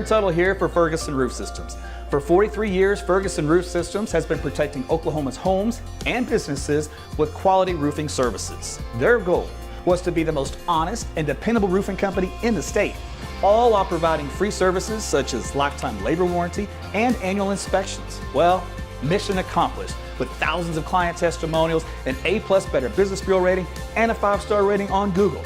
Tuttle here for Ferguson Roof Systems. For 43 years, Ferguson Roof Systems has been protecting Oklahoma's homes and businesses with quality roofing services. Their goal was to be the most honest and dependable roofing company in the state, all while providing free services such as lifetime labor warranty and annual inspections. Well, mission accomplished with thousands of client testimonials, an A+ Better Business Bureau rating, and a 5-star rating on Google.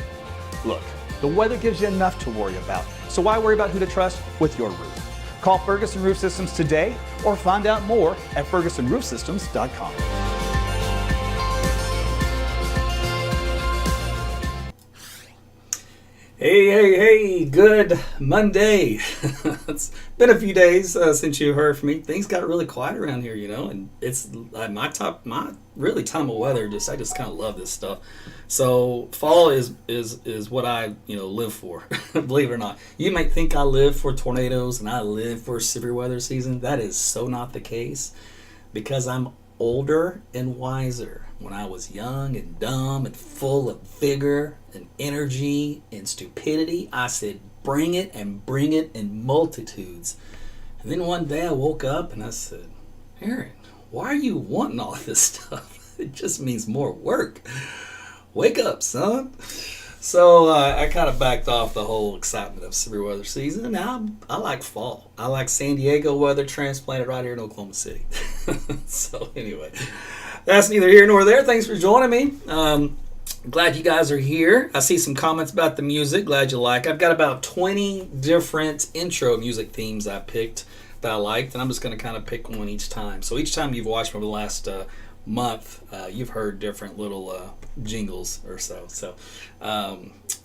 Look, the weather gives you enough to worry about, so why worry about who to trust with your roof? Call Ferguson Roof Systems today or find out more at fergusonroofsystems.com. Hey, good Monday. It's been a few days since you heard from me. Things got really quiet around here, and it's my really time of weather. I just kind of love this stuff. So fall is what I live for. Believe it or not, you might think I live for tornadoes and I live for severe weather season. That is so not the case, because I'm older and wiser. When I was young and dumb and full of vigor and energy and stupidity, I said, bring it and bring it in multitudes. And then one day I woke up and I said, Aaron, why are you wanting all this stuff? It just means more work. Wake up, son. So I kind of backed off the whole excitement of severe weather season. And now I like fall. I like San Diego weather transplanted right here in Oklahoma City. So anyway, that's neither here nor there. Thanks for joining me. Glad you guys are here. I see some comments about the music. Glad you like. I've got about 20 different intro music themes I picked that I liked, and I'm just going to kind of pick one each time. So each time you've watched me over the last month, you've heard different little jingles or so. So I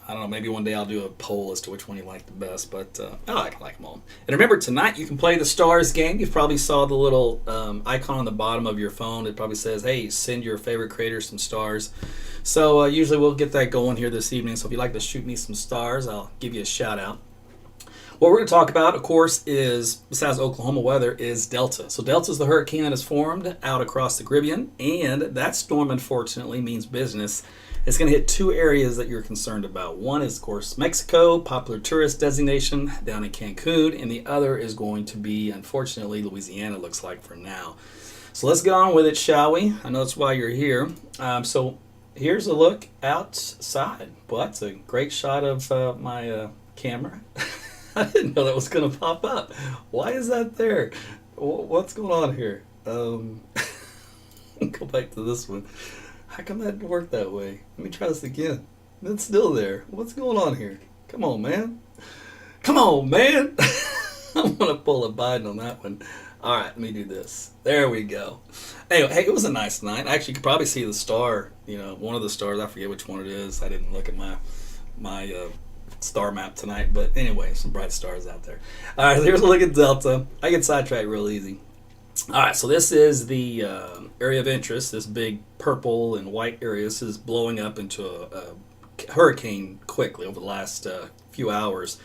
don't know, maybe one day I'll do a poll as to which one you like the best, but I like them all. And remember, tonight you can play the Stars game. You probably saw the little icon on the bottom of your phone. It probably says, hey, send your favorite creators some stars. So usually we'll get that going here this evening. So if you'd like to shoot me some stars, I'll give you a shout out. What we're going to talk about, of course, is, besides Oklahoma weather, is Delta. So Delta is the hurricane that has formed out across the Caribbean, and that storm, unfortunately, means business. It's going to hit two areas that you're concerned about. One is, of course, Mexico, popular tourist destination down in Cancun, and the other is going to be, unfortunately, Louisiana, looks like for now. So let's get on with it, shall we? I know that's why you're here. So here's a look outside. Well, that's a great shot of my camera. I didn't know that was going to pop up. Why is that there? What's going on here? Go back to this one. How come that didn't work that way? Let me try this again. It's still there. What's going on here? Come on, man. Come on, man. I'm going to pull a Biden on that one. All right, let me do this. There we go. Anyway, hey, it was a nice night. Actually, you could probably see the star, one of the stars. I forget which one it is. I didn't look at my star map tonight, but anyway, some bright stars out there. All right, here's a look at Delta. I get sidetracked real easy. All right, so this is the area of interest, this big purple and white area. This is blowing up into a hurricane quickly over the last few hours.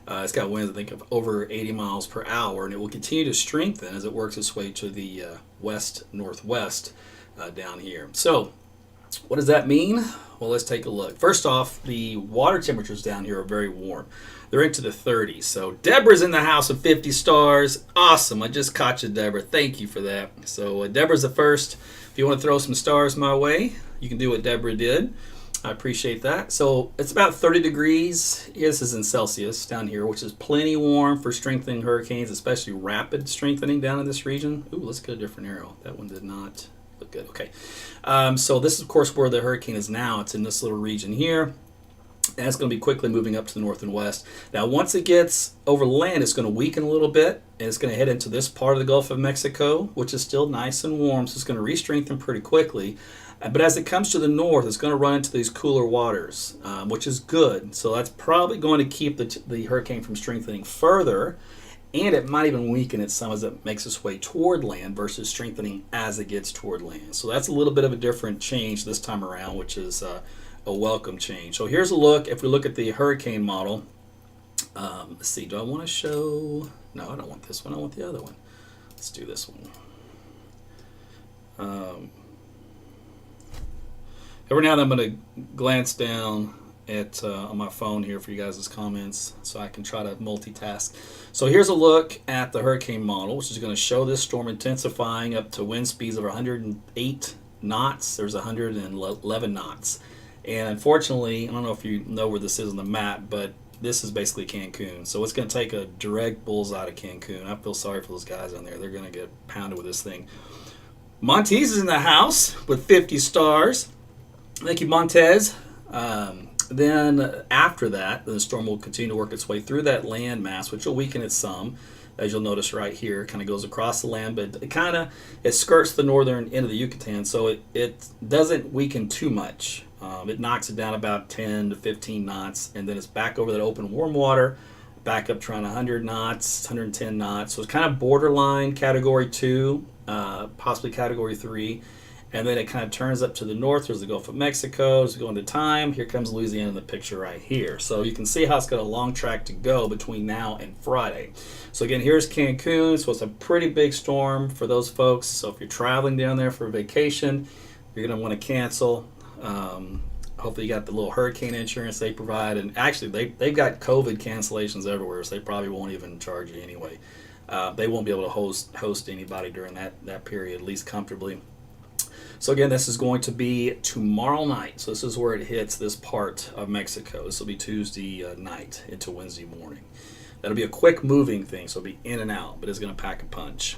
It's got winds, I think, of over 80 miles per hour, and it will continue to strengthen as it works its way to the west-northwest down here. So what does that mean? Well, let's take a look. First off, the water temperatures down here are very warm. They're into the 30s. So Deborah's in the house with 50 stars. Awesome. I just caught you, Deborah. Thank you for that. So Deborah's the first. If you want to throw some stars my way, you can do what Deborah did. I appreciate that. So it's about 30 degrees. This is in Celsius down here, which is plenty warm for strengthening hurricanes, especially rapid strengthening down in this region. Ooh, let's get a different arrow. That one did not look good. Okay. So this is, of course, where the hurricane is now. It's in this little region here. And it's going to be quickly moving up to the north and west. Now, once it gets over land, it's going to weaken a little bit, and it's going to head into this part of the Gulf of Mexico, which is still nice and warm, so it's going to re-strengthen pretty quickly. But as it comes to the north, it's going to run into these cooler waters, which is good. So that's probably going to keep the hurricane from strengthening further, and it might even weaken it some as it makes its way toward land versus strengthening as it gets toward land. So that's a little bit of a different change this time around, which is a welcome change. So here's a look. If we look at the hurricane model, let's see, do I want to show? No, I don't want this one. I want the other one. Let's do this one. Every now and then I'm going to glance down at on my phone here for you guys' comments so I can try to multitask. So here's a look at the hurricane model, which is going to show this storm intensifying up to wind speeds of 108 knots. There's 111 knots. And unfortunately, I don't know if you know where this is on the map, but this is basically Cancun. So it's going to take a direct bullseye to Cancun. I feel sorry for those guys on there. They're going to get pounded with this thing. Montez is in the house with 50 stars. Thank you, Montez. Then after that, the storm will continue to work its way through that land mass, which will weaken it some. As you'll notice right here, it kind of goes across the land, but it skirts the northern end of the Yucatan, so it doesn't weaken too much. It knocks it down about 10 to 15 knots, and then it's back over that open warm water, back up to around 100 knots, 110 knots. So it's kind of borderline Category 2, possibly Category 3. And then it kind of turns up to the north. There's the Gulf of Mexico. As we go into time, here comes Louisiana in the picture right here. So you can see how it's got a long track to go between now and Friday. So again, here's Cancun. So it's a pretty big storm for those folks. So if you're traveling down there for a vacation, you're going to want to cancel. Hopefully you got the little hurricane insurance they provide. And actually, they've got COVID cancellations everywhere, so they probably won't even charge you anyway. They won't be able to host anybody during that period, at least comfortably. So again, this is going to be tomorrow night. So this is where it hits this part of Mexico. This will be Tuesday night into Wednesday morning. That'll be a quick moving thing, so it'll be in and out, but it's going to pack a punch.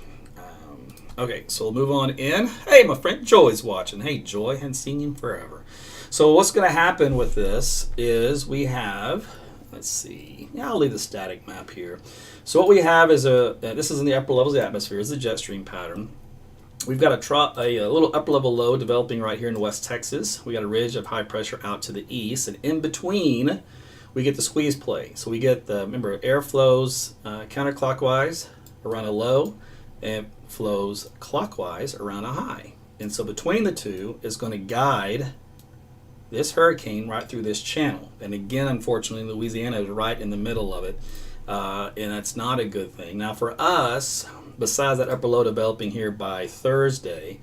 Okay, so we'll move on in. Hey, my friend Joy's watching. Hey, Joy, hadn't seen you in forever. So what's going to happen with this is we have, let's see, I'll leave the static map here. So what we have is this is in the upper levels of the atmosphere, is the jet stream pattern. We've got a little upper-level low developing right here in West Texas. We got a ridge of high pressure out to the east, and in between, we get the squeeze play. So we get remember, air flows counterclockwise around a low, and flows clockwise around a high. And so between the two is going to guide this hurricane right through this channel. And again, unfortunately, Louisiana is right in the middle of it, and that's not a good thing. Now for us, besides that upper low developing here by Thursday,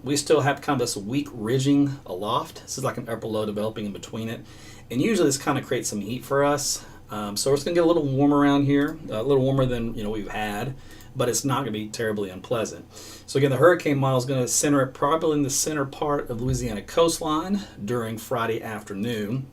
we still have kind of this weak ridging aloft. This is like an upper low developing in between it. And usually this kind of creates some heat for us. So it's going to get a little warmer around here, a little warmer than we've had, but it's not going to be terribly unpleasant. So again, the hurricane model is going to center it probably in the center part of Louisiana coastline during Friday afternoon.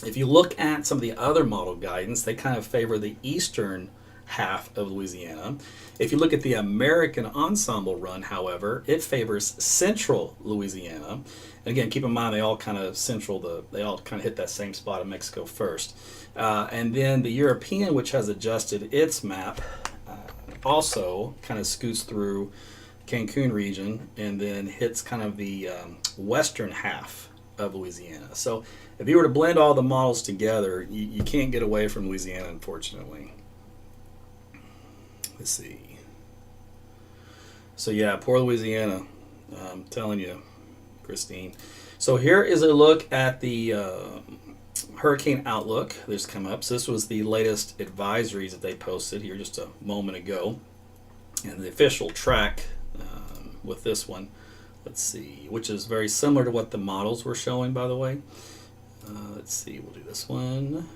If you look at some of the other model guidance, they kind of favor the eastern half of Louisiana. If you look at the American ensemble run, however, it favors central Louisiana. And again, keep in mind they all kind of hit that same spot in Mexico first. And then the European, which has adjusted its map, also kind of scoots through Cancun region and then hits kind of the western half of Louisiana. So if you were to blend all the models together, you can't get away from Louisiana, unfortunately. Let's see. So yeah, poor Louisiana. I'm telling you, Christine. So here is a look at the hurricane outlook that's come up. So this was the latest advisories that they posted here just a moment ago. And the official track with this one, let's see, which is very similar to what the models were showing, by the way. Let's see, we'll do this one.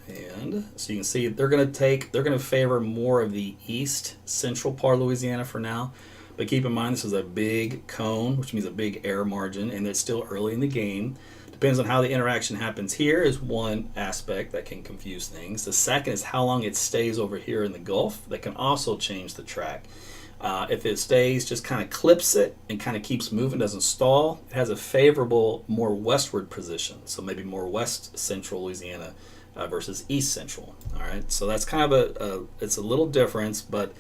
And so you can see they're going to favor more of the east central part of Louisiana for now, But keep in mind, this is a big cone, which means a big air margin, and it's still early in the game. Depends on how the interaction happens here is one aspect that can confuse things. The second is how long it stays over here in the Gulf. That can also change the track. If it stays, just kind of clips it and kind of keeps moving, doesn't stall, it has a favorable, more westward position. So maybe more west central Louisiana versus east central. All right, so that's kind of it's a little difference, but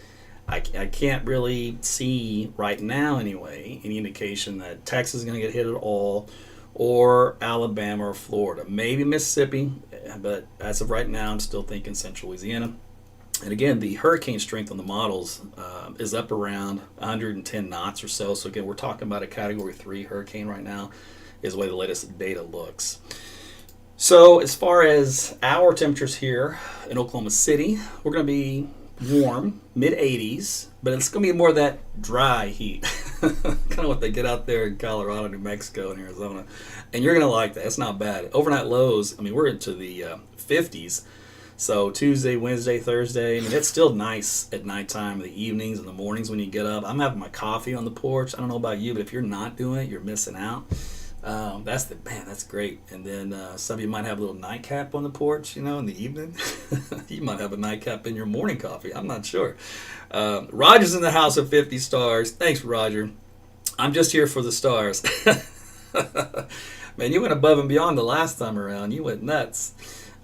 I can't really see right now anyway any indication that Texas is going to get hit at all, or Alabama or Florida. Maybe Mississippi, but as of right now, I'm still thinking central Louisiana. And again, the hurricane strength on the models is up around 110 knots or so. So again, we're talking about a Category 3 hurricane right now is the way the latest data looks. So as far as our temperatures here in Oklahoma City, we're going to be warm, mid-80s, but it's going to be more of that dry heat. Kind of what they get out there in Colorado, New Mexico, and Arizona. And you're going to like that. It's not bad. Overnight lows, I mean, we're into the 50s. So Tuesday, Wednesday, Thursday, I mean, it's still nice at nighttime, the evenings, and the mornings when you get up. I'm having my coffee on the porch. I don't know about you, but if you're not doing it, you're missing out. That's great. And then some of you might have a little nightcap on the porch, in the evening. You might have a nightcap in your morning coffee. I'm not sure. Roger's in the house of 50 stars. Thanks, Roger. I'm just here for the stars. Man, you went above and beyond the last time around. You went nuts.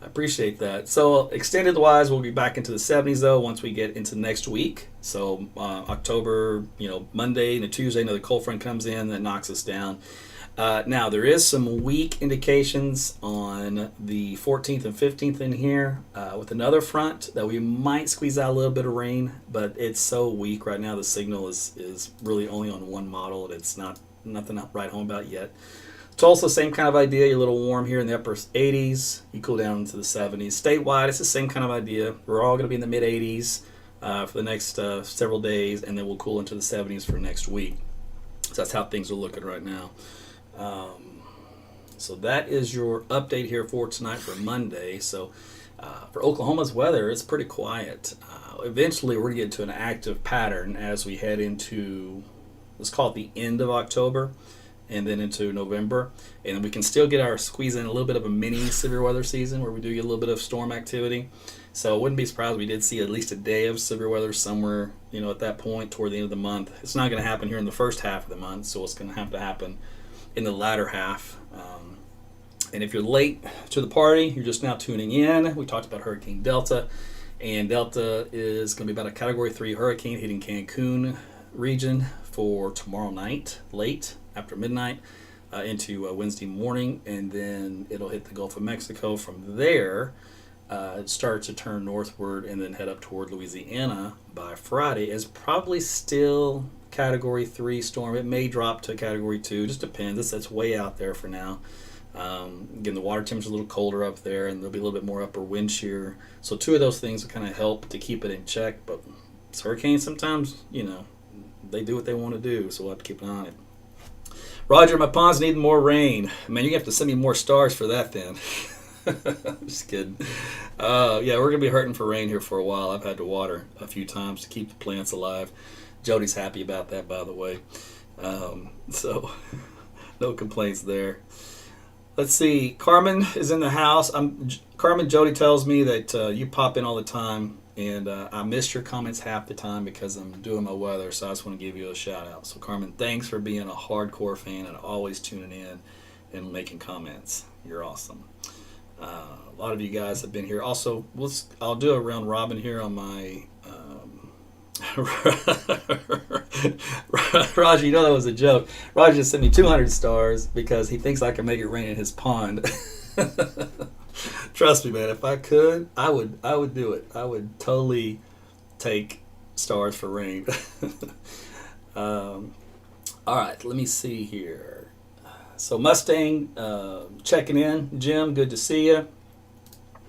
I appreciate that. So extended wise, we'll be back into the 70s though once we get into next week. So October, Monday and a Tuesday, another cold front comes in that knocks us down. Now there is some weak indications on the 14th and 15th in here with another front that we might squeeze out a little bit of rain, but it's so weak right now. The signal is really only on one model, and it's nothing to write home about yet. Tulsa, same kind of idea. You're a little warm here in the upper 80s. You cool down into the 70s. Statewide, it's the same kind of idea. We're all going to be in the mid 80s for the next several days, and then we'll cool into the 70s for next week. So that's how things are looking right now. So that is your update here for tonight for Monday. So for Oklahoma's weather, it's pretty quiet. Eventually, we're going to get to an active pattern as we head into, let's call it the end of October, and then into November. And we can still squeeze in a little bit of a mini severe weather season where we do get a little bit of storm activity. So I wouldn't be surprised if we did see at least a day of severe weather somewhere, at that point toward the end of the month. It's not going to happen here in the first half of the month, so it's going to have to happen in the latter half. And if you're late to the party, you're just now tuning in. We talked about Hurricane Delta, and Delta is going to be about a Category 3 hurricane hitting Cancun region for tomorrow night, late after midnight, into Wednesday morning, and then it'll hit the Gulf of Mexico. From there, it starts to turn northward and then head up toward Louisiana by Friday. It's probably still Category 3 storm. It may drop to Category 2, just depends. That's way out there for now. Again, the water temperature's a little colder up there, and there'll be a little bit more upper wind shear. So two of those things will kind of help to keep it in check, but hurricanes sometimes, they do what they want to do, so we'll have to keep an eye on it. Roger, my ponds need more rain. Man, you have to send me more stars for that then. I'm just kidding. Yeah, we're going to be hurting for rain here for a while. I've had to water a few times to keep the plants alive. Jody's happy about that, by the way. So, no complaints there. Let's see. Carmen is in the house. Carmen, Jody tells me that you pop in all the time, and I missed your comments half the time because I'm doing my weather, so I just want to give you a shout out. So Carmen, thanks for being a hardcore fan and always tuning in and making comments. You're awesome. A lot of you guys have been here. Also, I'll do a round robin here on my Roger, that was a joke. Roger just sent me 200 stars because he thinks I can make it rain in his pond. Trust me, man. If I could, I would do it. I would totally take stars for rain. All right, let me see here. So Mustang checking in. Jim, good to see you.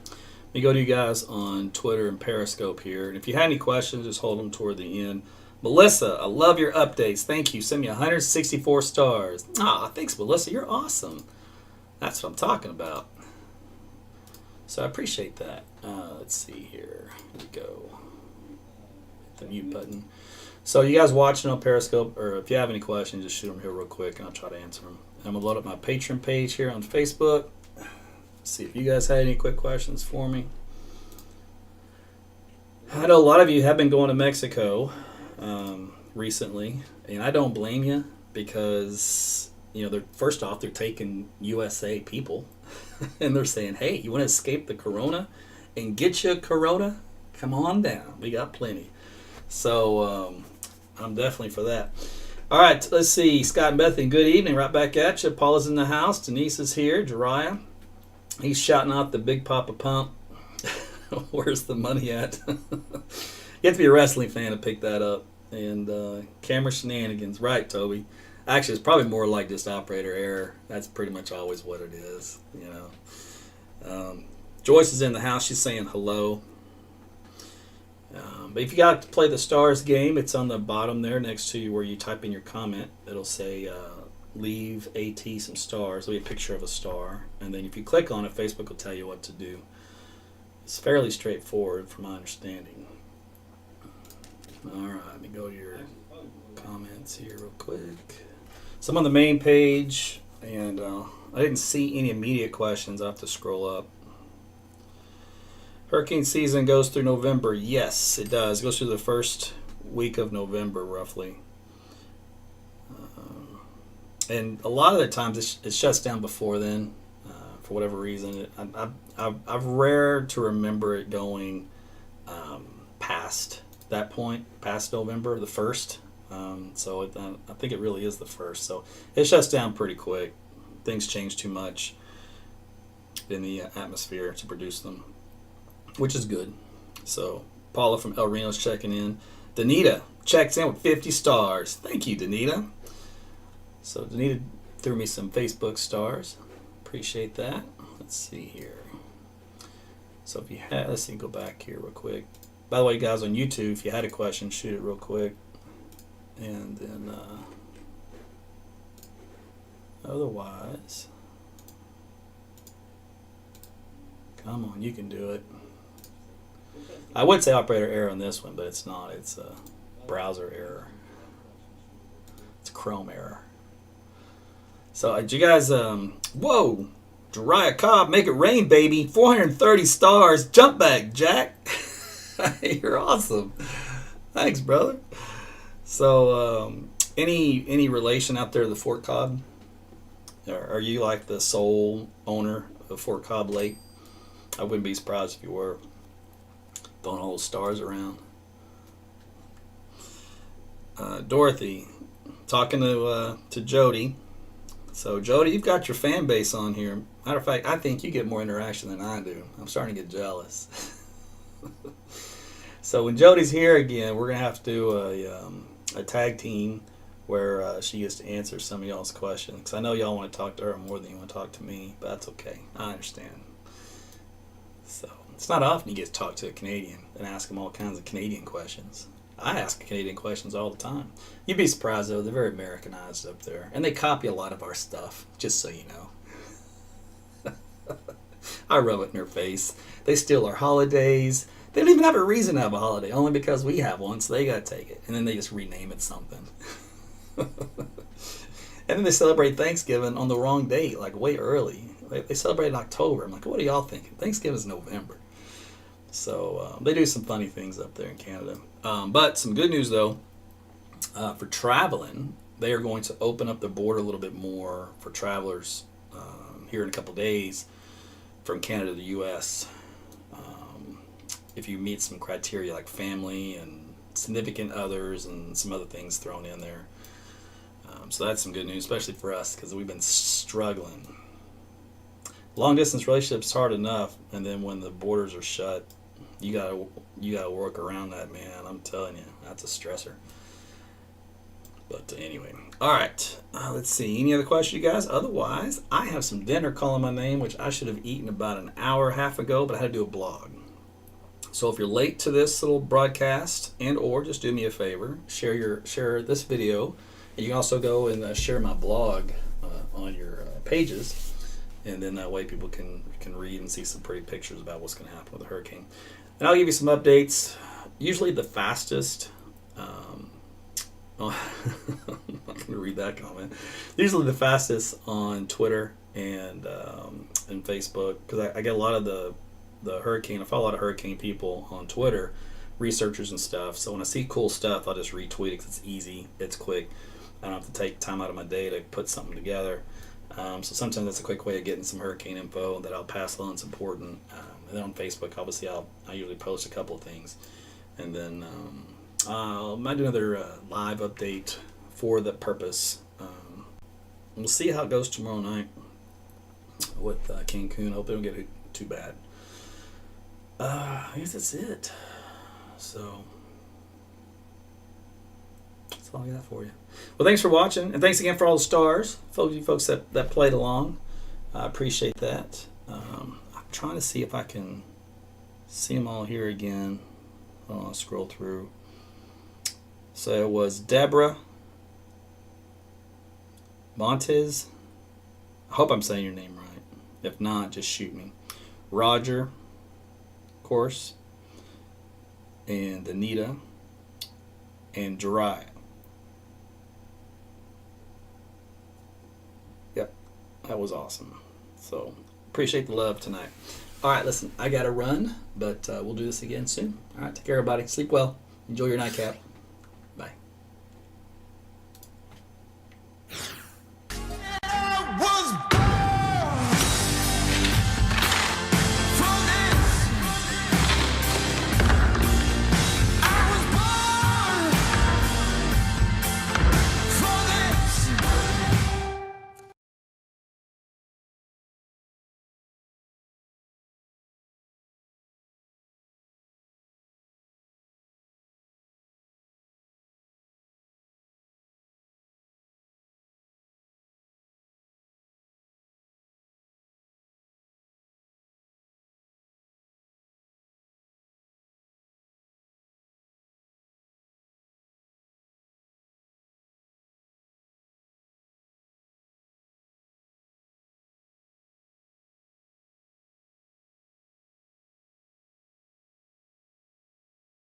Let me go to you guys on Twitter and Periscope here. And if you had any questions, just hold them toward the end. Melissa, I love your updates. Thank you. Send me 164 stars. Thanks, Melissa. You're awesome. That's what I'm talking about. So I appreciate that. Let's see here. Here we go. Hit the mute button. So you guys watching on Periscope, or if you have any questions, just shoot them here real quick, and I'll try to answer them. I'm gonna load up my Patreon page here on Facebook. See if you guys had any quick questions for me. I know a lot of you have been going to Mexico recently, and I don't blame you because they're first off they're taking USA people, and they're saying, "Hey, you want to escape the corona and get you a corona? Come on down, we got plenty." So I'm definitely for that. All right, let's see. Scott and Bethany, good evening. Right back at you. Paula's in the house. Denise is here. Jariah, he's shouting out the Big Papa Pump. Where's the money at? You have to be a wrestling fan to pick that up. And camera shenanigans. Right, Toby. Actually, it's probably more like just operator error. That's pretty much always what it is, Joyce is in the house. She's saying hello. But if you got to play the stars game, it's on the bottom there next to you where you type in your comment. It'll say leave AT some stars. It'll be a picture of a star. And then if you click on it, Facebook will tell you what to do. It's fairly straightforward from my understanding. All right, let me go to your comments here real quick. So I'm on the main page, and I didn't see any immediate questions. I'll have to scroll up. Hurricane season goes through November. Yes, it does. It goes through the first week of November, roughly. And a lot of the times it shuts down before then, for whatever reason. I've rare to remember it going past that point, past November the 1st. So I think it really is the 1st. So it shuts down pretty quick. Things change too much in the atmosphere to produce them, which is good. So Paula from El Reno's checking in. Danita checks in with 50 stars. Thank you, Danita. So Danita threw me some Facebook stars. Appreciate that. Let's see here. So if you had, let's see, go back here real quick. By the way, guys, on YouTube, if you had a question, shoot it real quick. And then otherwise, come on, you can do it. I would say operator error on this one, but it's not. It's a browser error. It's a Chrome error. So did you guys, whoa, Jariah Cobb, make it rain, baby. 430 stars. Jump back, Jack. You're awesome. Thanks, brother. So any relation out there to the Fort Cobb? Are you like the sole owner of Fort Cobb Lake? I wouldn't be surprised if you were. Throwing all those stars around. Dorothy, talking to Jody. So Jody, you've got your fan base on here. Matter of fact, I think you get more interaction than I do. I'm starting to get jealous. So when Jody's here again, we're gonna have to do a tag team where she gets to answer some of y'all's questions. Because I know y'all want to talk to her more than you want to talk to me, but that's okay. I understand. So it's not often you get to talk to a Canadian and ask them all kinds of Canadian questions. I ask Canadian questions all the time. You'd be surprised, though. They're very Americanized up there. And they copy a lot of our stuff, just so you know. I rub it in their face. They steal our holidays. They don't even have a reason to have a holiday, only because we have one, so they got to take it. And then they just rename it something. And then they celebrate Thanksgiving on the wrong date, like way early. They celebrate in October. I'm like, what are y'all thinking? Thanksgiving's November. So they do some funny things up there in Canada. But some good news, though. For traveling, they are going to open up the border a little bit more for travelers here in a couple days from Canada to the U.S. If you meet some criteria like family and significant others and some other things thrown in there. So that's some good news, especially for us, because we've been struggling. Long distance relationships hard enough, and then when the borders are shut, you gotta work around that, man. I'm telling you, that's a stressor. But anyway, all right. Let's see. Any other questions, you guys? Otherwise, I have some dinner calling my name, which I should have eaten about an hour and a half ago, but I had to do a blog. So if you're late to this little broadcast, and or just do me a favor, share this video, and you can also go and share my blog on your pages. And then that way people can read and see some pretty pictures about what's going to happen with the hurricane. And I'll give you some updates. Usually the fastest Oh, I'm not going to read that comment. Usually the fastest on Twitter and Facebook, because I get a lot of the hurricane. I follow a lot of hurricane people on Twitter, researchers and stuff. So when I see cool stuff, I'll just retweet it because it's easy, it's quick. I don't have to take time out of my day to put something together. So sometimes that's a quick way of getting some hurricane info that I'll pass on. It's important. And then on Facebook, obviously, I usually post a couple of things, and then I might do another live update for the purpose. We'll see how it goes tomorrow night with Cancun. I hope they don't get it too bad. I guess that's it. So that's all I got for you. Well, thanks for watching, and thanks again for all the stars, you folks that played along. I appreciate that. I'm trying to see if I can see them all here again. I'll scroll through. So it was Deborah, Montez. I hope I'm saying your name right. If not, just shoot me. Roger, of course, and Anita, and Jariah. Yep, that was awesome. So appreciate the love tonight. All right, listen, I got to run, but we'll do this again soon. All right, take care, everybody. Sleep well. Enjoy your nightcap.